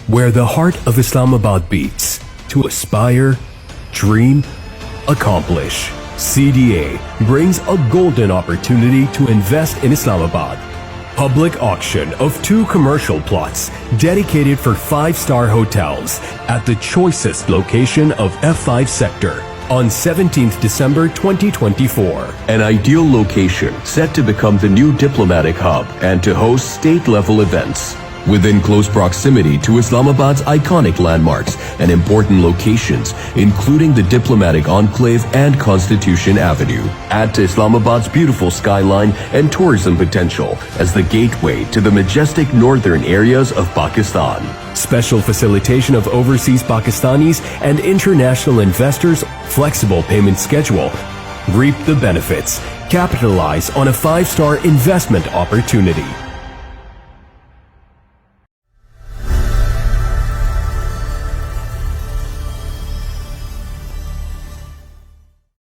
where the heart of Islamabad beats, to aspire, dream, accomplish. CDA brings a golden opportunity to invest in Islamabad. Public auction of 2 commercial plots dedicated for 5-star hotels at the choicest location of F5 sector on 17th December 2024. An ideal location set to become the new diplomatic hub and to host state-level events. Within close proximity to Islamabad's iconic landmarks and important locations, including the diplomatic enclave and Constitution Avenue. Add to Islamabad's beautiful skyline and tourism potential as the gateway to the majestic northern areas of Pakistan. Special facilitation of overseas Pakistanis and international investors, flexible payment schedule. Reap the benefits. Capitalize on a 5-star investment opportunity.